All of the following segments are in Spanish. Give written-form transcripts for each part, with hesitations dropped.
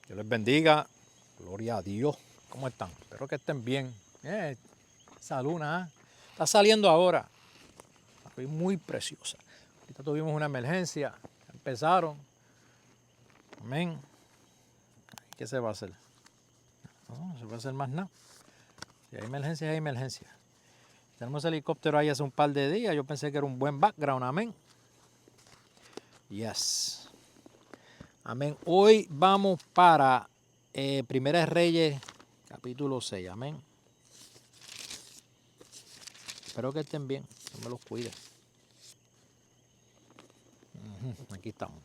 Dios les bendiga. Gloria a Dios. ¿Cómo están? Espero que estén bien. Esa luna está saliendo ahora. Está muy preciosa. Ahorita tuvimos una emergencia. Empezaron. Amén. ¿Qué se va a hacer? No se va a hacer más nada. Si hay emergencia, hay emergencia. Tenemos helicóptero ahí hace un par de días. Yo pensé que era un buen background. Amén. Yes. Amén. Hoy vamos para Primera de Reyes, capítulo 6. Amén. Espero que estén bien. Dios me los cuide. Aquí estamos.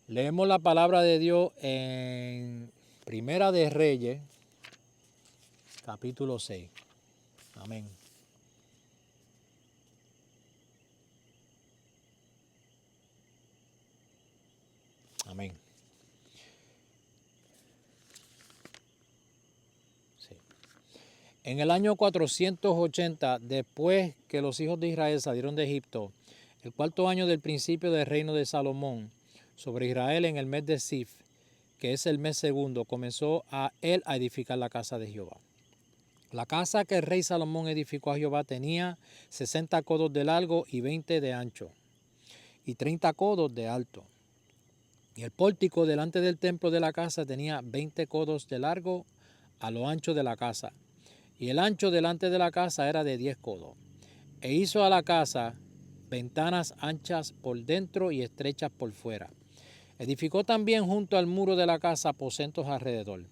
Leemos la palabra de Dios en Primera de Reyes, capítulo 6. Amén. Amén. Sí. En el año 480, después que los hijos de Israel salieron de Egipto, el cuarto año del principio del reino de Salomón, sobre Israel en el mes de Sif, que es el mes segundo, comenzó a él a edificar la casa de Jehová. La casa que el rey Salomón edificó a Jehová tenía 60 codos de largo y 20 de ancho, y 30 codos de alto. Y el pórtico delante del templo de la casa tenía 20 codos de largo a lo ancho de la casa, y el ancho delante de la casa era de 10 codos. E hizo a la casa ventanas anchas por dentro y estrechas por fuera. Edificó también junto al muro de la casa aposentos alrededor,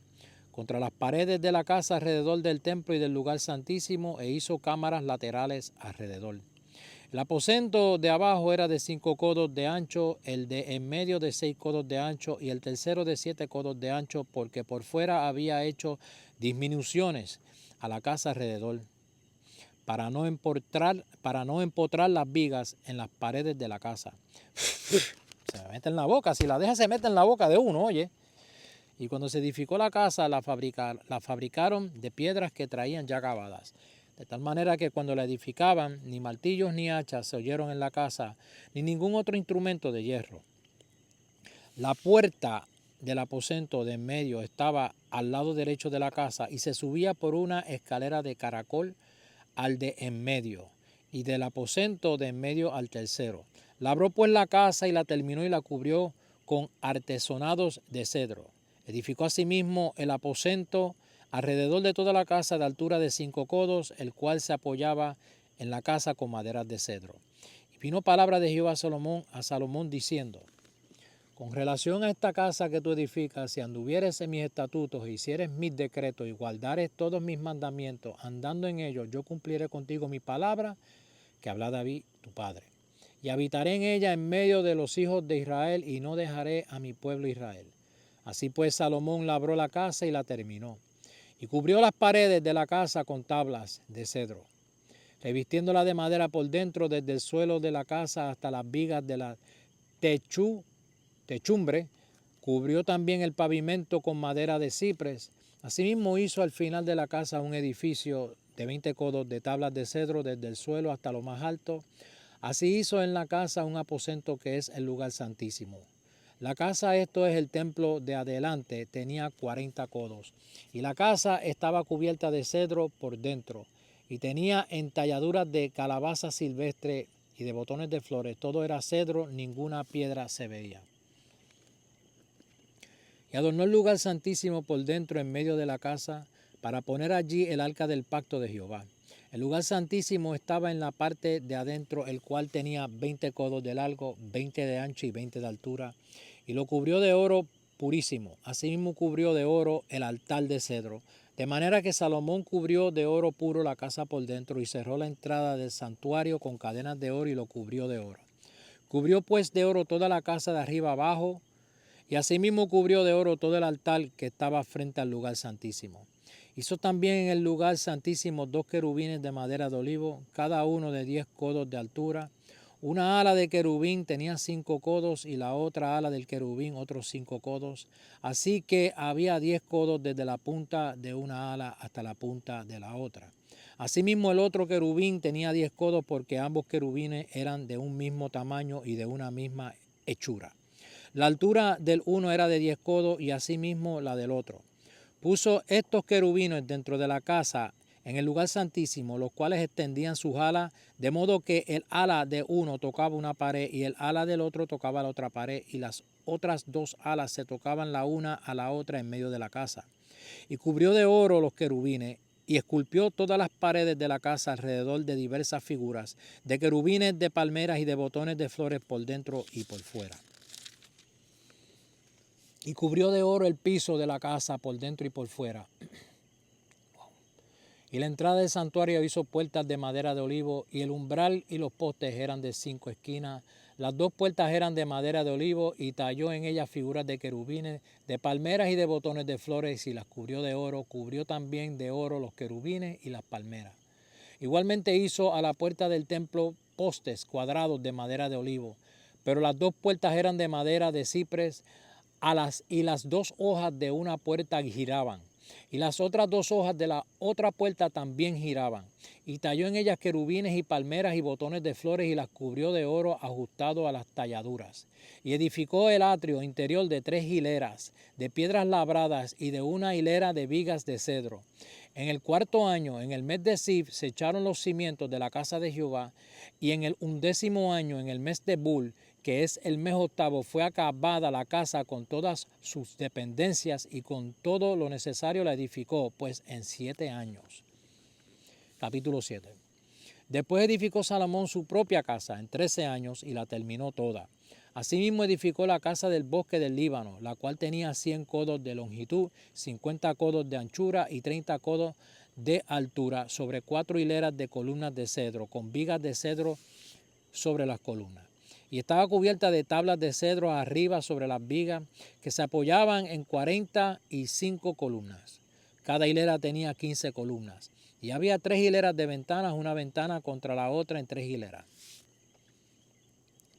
contra las paredes de la casa alrededor del templo y del lugar santísimo, e hizo cámaras laterales alrededor. El aposento de abajo era de 5 codos de ancho, el de en medio de 6 codos de ancho y el tercero de 7 codos de ancho, porque por fuera había hecho disminuciones a la casa alrededor, para no empotrar las vigas en las paredes de la casa. Se me mete en la boca, si la deja se mete en la boca de uno, oye. Y cuando se edificó la casa, la fabricaron de piedras que traían ya acabadas. De tal manera que cuando la edificaban, ni martillos ni hachas se oyeron en la casa, ni ningún otro instrumento de hierro. La puerta del aposento de en medio estaba al lado derecho de la casa y se subía por una escalera de caracol al de en medio, y del aposento de en medio al tercero. Labró pues la casa y la terminó y la cubrió con artesonados de cedro. Edificó asimismo el aposento alrededor de toda la casa de altura de 5 codos, el cual se apoyaba en la casa con maderas de cedro. Y vino palabra de Jehová a Salomón diciendo: con relación a esta casa que tú edificas, si anduvieres en mis estatutos, hicieres mis decretos y guardares todos mis mandamientos, andando en ellos, yo cumpliré contigo mi palabra que habla David tu padre. Y habitaré en ella en medio de los hijos de Israel, y no dejaré a mi pueblo Israel. Así pues Salomón labró la casa y la terminó, y cubrió las paredes de la casa con tablas de cedro, revistiéndola de madera por dentro desde el suelo de la casa hasta las vigas de la techumbre. Cubrió también el pavimento con madera de cipres. Asimismo hizo al final de la casa un edificio de 20 codos de tablas de cedro desde el suelo hasta lo más alto. Así hizo en la casa un aposento que es el lugar santísimo. La casa, esto es el templo de adelante, tenía 40 codos, y la casa estaba cubierta de cedro por dentro, y tenía entalladuras de calabaza silvestre y de botones de flores. Todo era cedro, ninguna piedra se veía. Y adornó el lugar santísimo por dentro en medio de la casa, para poner allí el arca del pacto de Jehová. El lugar santísimo estaba en la parte de adentro, el cual tenía 20 codos de largo, 20 de ancho y 20 de altura, y lo cubrió de oro purísimo. Asimismo cubrió de oro el altar de cedro, de manera que Salomón cubrió de oro puro la casa por dentro, y cerró la entrada del santuario con cadenas de oro y lo cubrió de oro. Cubrió pues de oro toda la casa de arriba abajo, y asimismo cubrió de oro todo el altar que estaba frente al lugar santísimo. Hizo también en el lugar santísimo 2 querubines de madera de olivo, cada uno de 10 codos de altura. Una ala de querubín tenía 5 codos, y la otra ala del querubín otros 5 codos. Así que había 10 codos desde la punta de una ala hasta la punta de la otra. Asimismo el otro querubín tenía 10 codos, porque ambos querubines eran de un mismo tamaño y de una misma hechura. La altura del uno era de 10 codos y asimismo la del otro. Puso estos querubines dentro de la casa en el lugar santísimo, los cuales extendían sus alas, de modo que el ala de uno tocaba una pared y el ala del otro tocaba la otra pared, y las otras dos alas se tocaban la una a la otra en medio de la casa. Y cubrió de oro los querubines, y esculpió todas las paredes de la casa alrededor de diversas figuras, de querubines, de palmeras y de botones de flores por dentro y por fuera. Y cubrió de oro el piso de la casa por dentro y por fuera. Y la entrada del santuario hizo puertas de madera de olivo, y el umbral y los postes eran de 5 esquinas. Las 2 puertas eran de madera de olivo, y talló en ellas figuras de querubines, de palmeras y de botones de flores, y las cubrió de oro. Cubrió también de oro los querubines y las palmeras. Igualmente hizo a la puerta del templo postes cuadrados de madera de olivo, pero las 2 puertas eran de madera de cipres, y las 2 hojas de una puerta giraban. Y las otras 2 hojas de la otra puerta también giraban. Y talló en ellas querubines y palmeras y botones de flores, y las cubrió de oro ajustado a las talladuras. Y edificó el atrio interior de 3 hileras de piedras labradas y de una hilera de vigas de cedro. En el 4.º año, en el mes de Sif, se echaron los cimientos de la casa de Jehová, y en el 11.º año, en el mes de Bul, que es el mes 8, fue acabada la casa con todas sus dependencias, y con todo lo necesario la edificó, pues en 7 años. Capítulo 7. Después edificó Salomón su propia casa en 13 años y la terminó toda. Asimismo edificó la casa del bosque del Líbano, la cual tenía 100 codos de longitud, 50 codos de anchura y 30 codos de altura, sobre 4 hileras de columnas de cedro, con vigas de cedro sobre las columnas. Y estaba cubierta de tablas de cedro arriba sobre las vigas, que se apoyaban en 45 columnas. Cada hilera tenía 15 columnas. Y había 3 hileras de ventanas, una ventana contra la otra en 3 hileras.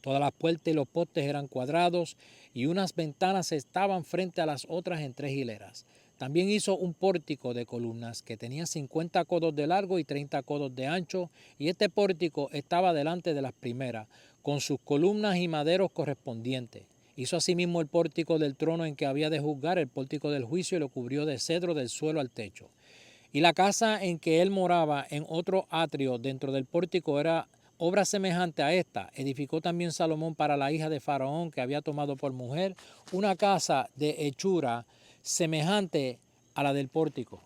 Todas las puertas y los postes eran cuadrados, y unas ventanas estaban frente a las otras en 3 hileras. También hizo un pórtico de columnas que tenía 50 codos de largo y 30 codos de ancho, y este pórtico estaba delante de las primeras, con sus columnas y maderos correspondientes. Hizo asimismo el pórtico del trono en que había de juzgar, el pórtico del juicio, y lo cubrió de cedro del suelo al techo. Y la casa en que él moraba en otro atrio dentro del pórtico era obra semejante a esta. Edificó también Salomón para la hija de Faraón, que había tomado por mujer, una casa de hechura semejante a la del pórtico.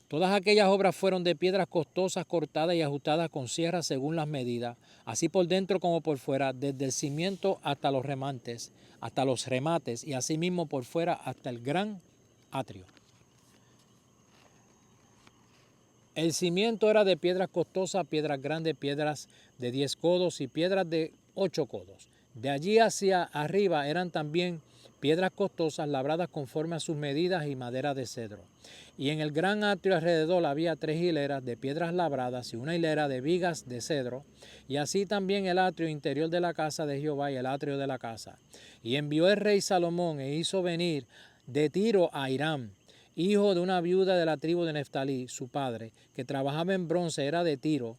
Todas aquellas obras fueron de piedras costosas, cortadas y ajustadas con sierras según las medidas, así por dentro como por fuera, desde el cimiento hasta los remates, y asimismo por fuera hasta el gran atrio. El cimiento era de piedras costosas, piedras grandes, piedras de 10 codos y piedras de 8 codos. De allí hacia arriba eran también piedras costosas labradas conforme a sus medidas y madera de cedro. Y en el gran atrio alrededor había 3 hileras de piedras labradas y una hilera de vigas de cedro, y así también el atrio interior de la casa de Jehová y el atrio de la casa. Y envió el rey Salomón e hizo venir de Tiro a Hiram, hijo de una viuda de la tribu de Neftalí, su padre, que trabajaba en bronce, era de Tiro,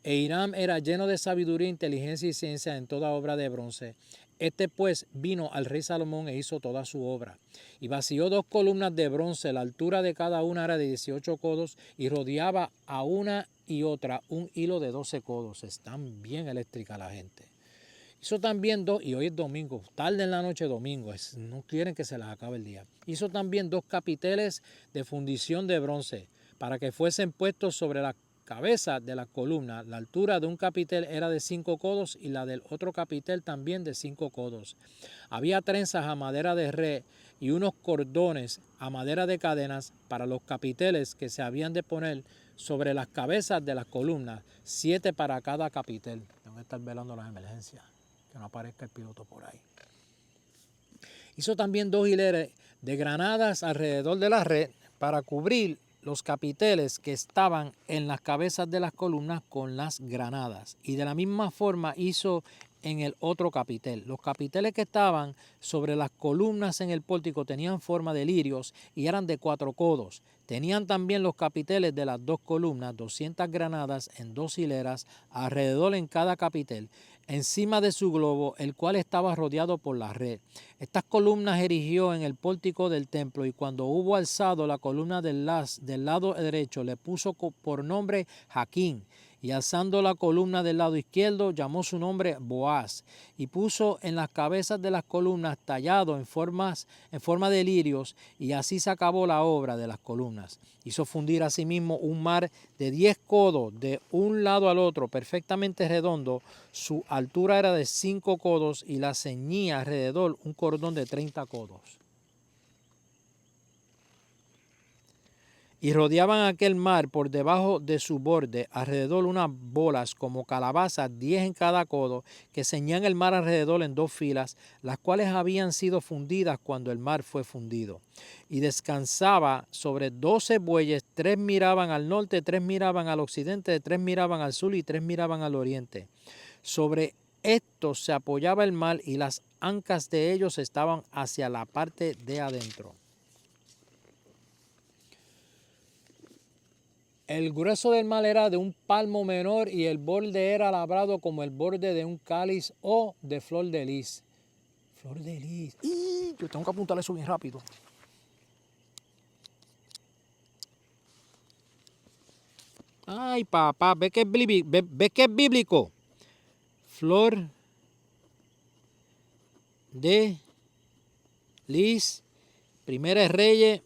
e Hiram era lleno de sabiduría, inteligencia y ciencia en toda obra de bronce. Este pues vino al rey Salomón e hizo toda su obra. Y vació 2 columnas de bronce, la altura de cada una era de 18 codos, y rodeaba a una y otra un hilo de 12 codos. Están bien eléctricas la gente. Hizo también 2, y hoy es domingo, tarde en la noche domingo, no quieren que se les acabe el día. Hizo también 2 capiteles de fundición de bronce, para que fuesen puestos sobre la cabeza de la columna. La altura de un capitel era de 5 codos, y la del otro capitel también de 5 codos. Había trenzas a madera de red y unos cordones a madera de cadenas para los capiteles que se habían de poner sobre las cabezas de las columnas, 7 para cada capitel. Tengo que estar velando las emergencias, que no aparezca el piloto por ahí. Hizo también 2 hileras de granadas alrededor de la red para cubrir los capiteles que estaban en las cabezas de las columnas con las granadas. Y de la misma forma hizo en el otro capitel. Los capiteles que estaban sobre las columnas en el pórtico tenían forma de lirios y eran de 4 codos. Tenían también los capiteles de las 2 columnas, 200 granadas en 2 hileras, alrededor en cada capitel. encima de su globo, el cual estaba rodeado por la red. Estas columnas erigió en el pórtico del templo, y cuando hubo alzado la columna del lado derecho, le puso por nombre Jaquín, y alzando la columna del lado izquierdo, llamó su nombre Boaz, y puso en las cabezas de las columnas tallado en forma de lirios, y así se acabó la obra de las columnas. Hizo fundir asimismo un mar de 10 codos de un lado al otro, perfectamente redondo. Su altura era de 5 codos y la ceñía alrededor un cordón de 30 codos. Y rodeaban aquel mar por debajo de su borde, alrededor unas bolas como calabazas, 10 en cada codo, que ceñían el mar alrededor en 2 filas, las cuales habían sido fundidas cuando el mar fue fundido. Y descansaba sobre 12 bueyes, 3 miraban al norte, 3 miraban al occidente, 3 miraban al sur y 3 miraban al oriente. Sobre estos se apoyaba el mar, y las ancas de ellos estaban hacia la parte de adentro. El grueso del mar era de un palmo menor, y el borde era labrado como el borde de un cáliz o de flor de lis. Flor de lis. Yo tengo que apuntar eso bien rápido. Ay, papá, ¿ves que es bíblico? Flor de lis. Primera de Reyes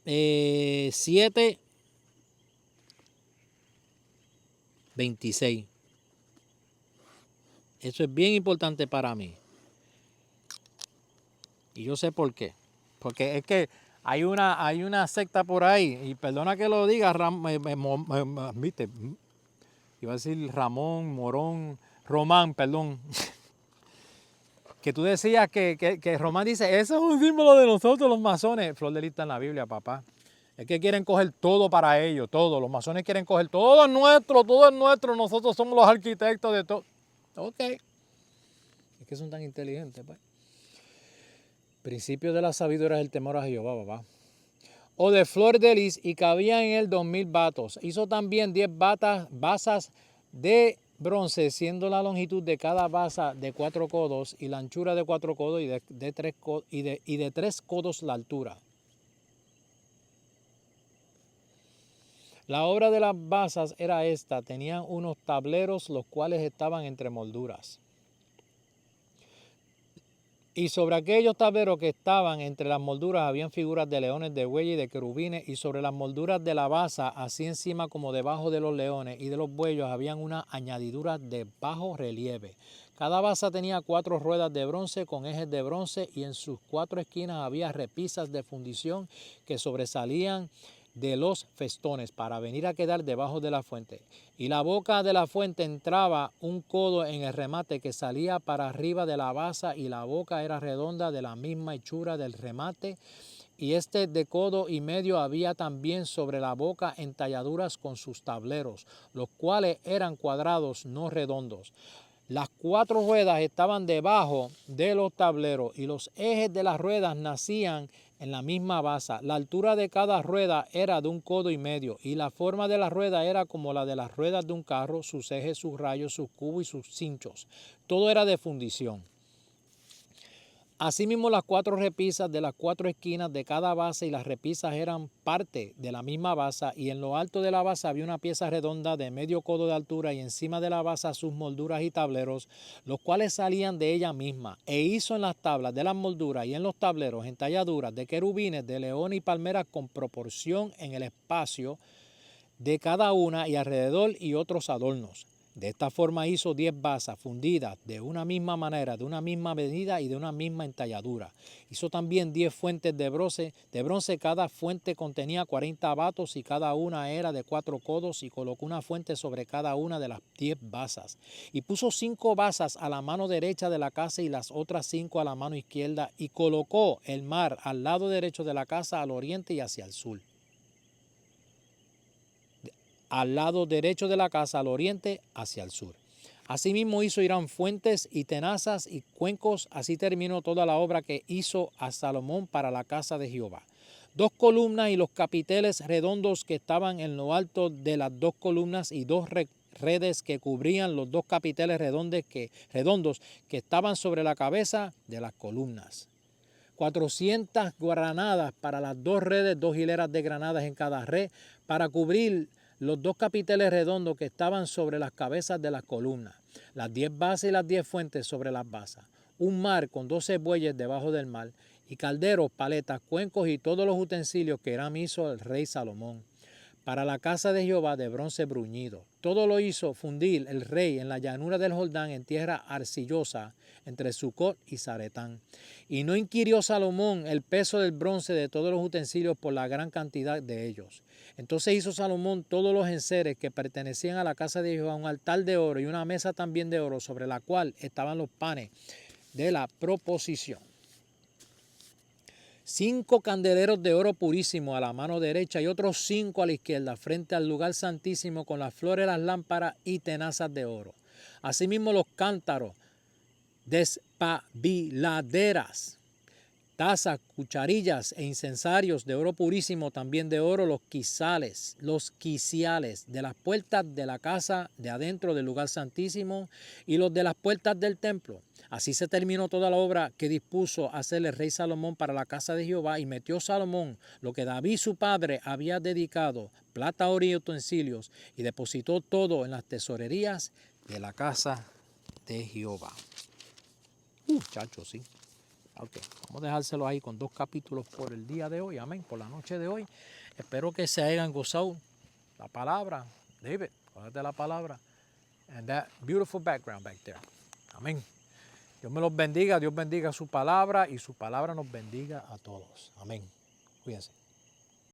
7:26. Eso es bien importante para mí. Y yo sé por qué. Porque es que hay una secta por ahí, y perdona que lo diga, viste, iba a decir Ramón, Morón, Román, perdón. Que tú decías que Román dice, eso es un símbolo de nosotros los masones. Flor de lis está en la Biblia, papá. Es que quieren coger todo para ellos, todo. Los masones quieren coger todo es nuestro, nosotros somos los arquitectos de todo. Ok. Es que son tan inteligentes, pues. Principio de la sabiduría es el temor a Jehová, papá. O de flor de lis, y cabían en él 2000 batos. Hizo también 10 basas de bronce, siendo la longitud de cada basa de 4 codos, y la anchura de 4 codos, y de 3 codos la altura. La obra de las basas era esta: tenían unos tableros, los cuales estaban entre molduras. Y sobre aquellos tableros que estaban entre las molduras habían figuras de leones, de bueyes y de querubines, y sobre las molduras de la basa, así encima como debajo de los leones y de los bueyes, habían una añadidura de bajo relieve. Cada basa tenía 4 ruedas de bronce con ejes de bronce, y en sus 4 esquinas había repisas de fundición que sobresalían de los festones para venir a quedar debajo de la fuente. Y la boca de la fuente entraba un codo en el remate que salía para arriba de la basa, y la boca era redonda de la misma hechura del remate, y de codo y medio había también sobre la boca entalladuras con sus tableros, los cuales eran cuadrados, no redondos. Las 4 ruedas estaban debajo de los tableros, y los ejes de las ruedas nacían en la misma basa. La altura de cada rueda era de 1 codo y medio, y la forma de la rueda era como la de las ruedas de un carro, sus ejes, sus rayos, sus cubos y sus cinchos. Todo era de fundición. Asimismo, las 4 repisas de las 4 esquinas de cada base, y las repisas eran parte de la misma basa, y en lo alto de la basa había una pieza redonda de medio codo de altura, y encima de la basa sus molduras y tableros, los cuales salían de ella misma. E hizo en las tablas de las molduras y en los tableros entalladuras de querubines, de leones y palmeras con proporción en el espacio de cada una y alrededor, y otros adornos. De esta forma hizo 10 basas fundidas de una misma manera, de una misma medida y de una misma entalladura. Hizo también 10 fuentes de bronce. Cada fuente contenía 40 batos, y cada una era de 4 codos, y colocó una fuente sobre cada una de las 10 basas. Y puso 5 basas a la mano derecha de la casa, y las otras 5 a la mano izquierda, y colocó el mar al lado derecho de la casa, al oriente y hacia el sur. Al lado derecho de la casa, al oriente, hacia el sur. Asimismo hizo Hiram fuentes y tenazas y cuencos. Así terminó toda la obra que hizo a Salomón para la casa de Jehová. 2 columnas y los capiteles redondos que estaban en lo alto de las 2 columnas y 2 redes que cubrían los 2 capiteles redondos que estaban sobre la cabeza de las columnas. 400 granadas para las 2 redes, 2 hileras de granadas en cada red, para cubrir los 2 capiteles redondos que estaban sobre las cabezas de las columnas, las 10 bases y las 10 fuentes sobre las basas, un mar con 12 bueyes debajo del mar, y calderos, paletas, cuencos y todos los utensilios que Hiram hizo el rey Salomón. Para la casa de Jehová de bronce bruñido. Todo lo hizo fundir el rey en la llanura del Jordán en tierra arcillosa entre Sucot y Zaretán. Y no inquirió Salomón el peso del bronce de todos los utensilios por la gran cantidad de ellos. Entonces hizo Salomón todos los enseres que pertenecían a la casa de Jehová, un altar de oro y una mesa también de oro sobre la cual estaban los panes de la proposición. 5 candeleros de oro purísimo a la mano derecha y otros 5 a la izquierda frente al lugar santísimo con las flores, las lámparas y tenazas de oro. Asimismo los cántaros, despabiladeras, tazas, cucharillas e incensarios de oro purísimo, también de oro, los quiciales de las puertas de la casa de adentro del lugar santísimo y los de las puertas del templo. Así se terminó toda la obra que dispuso hacer el rey Salomón para la casa de Jehová, y metió Salomón lo que David su padre había dedicado, plata, oro y utensilios, y depositó todo en las tesorerías de la casa de Jehová. Muchachos, sí. Ok, vamos a dejárselo ahí con 2 capítulos por el día de hoy, amén, por la noche de hoy. Espero que se hayan gozado la palabra. David, cógete la palabra. And that beautiful background back there. Amén. Dios me los bendiga, Dios bendiga su palabra y su palabra nos bendiga a todos. Amén. Cuídense.